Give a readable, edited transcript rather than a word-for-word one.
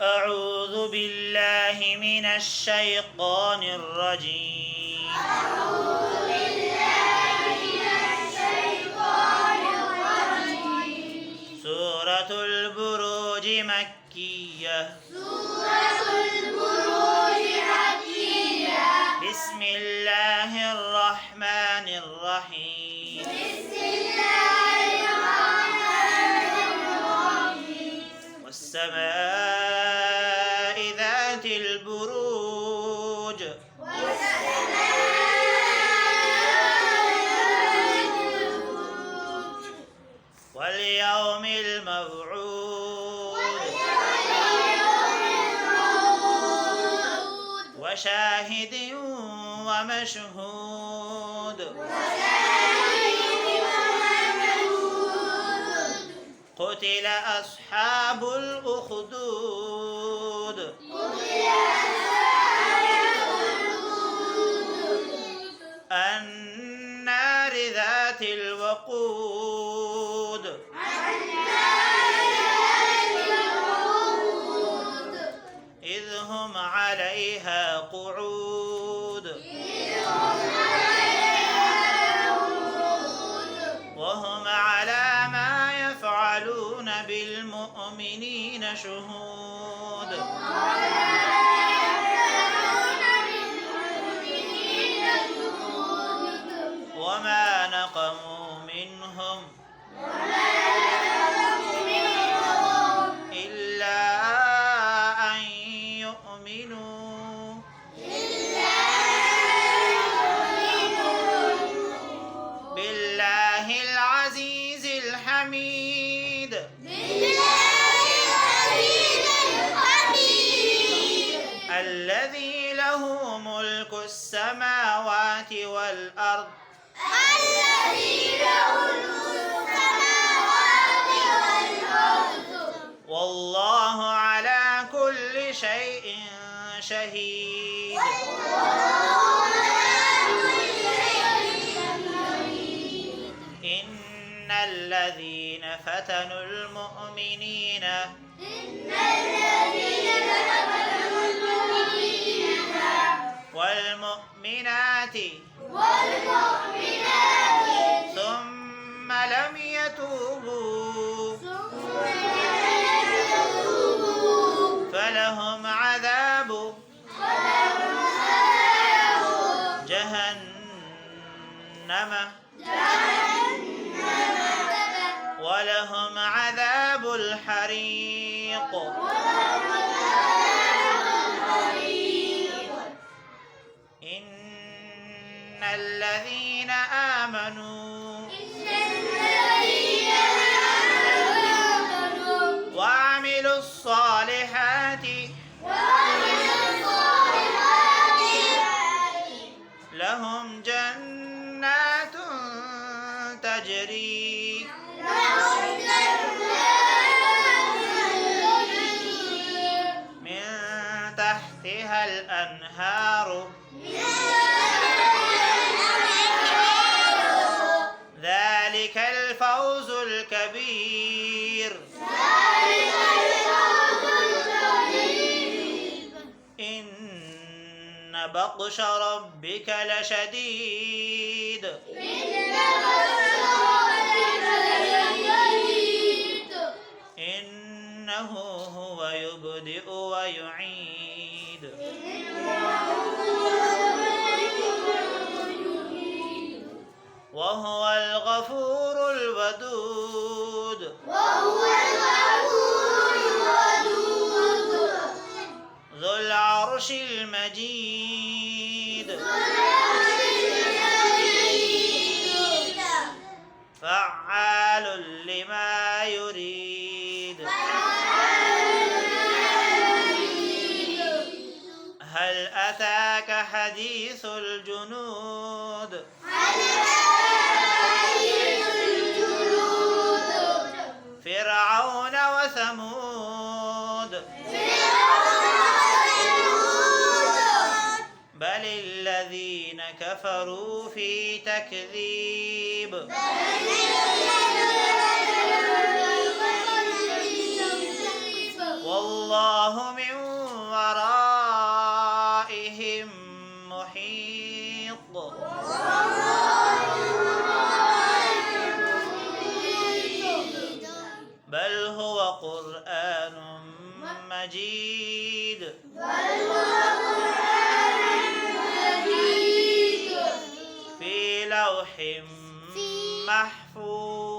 أعوذ بالله من الشيطان الرجيم. أعوذ بالله من الشيطان الرجيم. سورة البروج مكية. سورة البروج مكية. بسم الله الرحمن الرحيم. بسم الله الرحمن الرحيم. والسماء ذات البروج. واليوم الموعود. وشاهد ومشهود. قتل أصحاب الأخدود. النار ذات الوقود. إذ هم عليها قعود. وهم على ما يفعلون بالمؤمنين شهود. وما نقموا منهم إلا أن يؤمنوا بالله العزيز الحميد. الذي له ملك السماوات والأرض. والله على كل شيء شهيد. إن الذين فتنوا المؤمنين والمؤمنات ثم لم يتوبوا فلهم عذاب جهنم ولهم عذاب الحريق. إن الذين آمنوا وعملوا الصالحات لهم جنات تجري من تحتها الأنهار. ذلك الفوز الكبير. إن بطش ربك لشديد. إنه هو يبدئ ويعيد. وهو الغفور الودود. ذو العرش المجيد. فعال لما يريد. هل أتاك حديث الجنود. فرعون وثمود. بل الذين كفروا في تكذيب. والله والله من ورائهم محيط بل هو قرآن مجيد في لوح محفوظ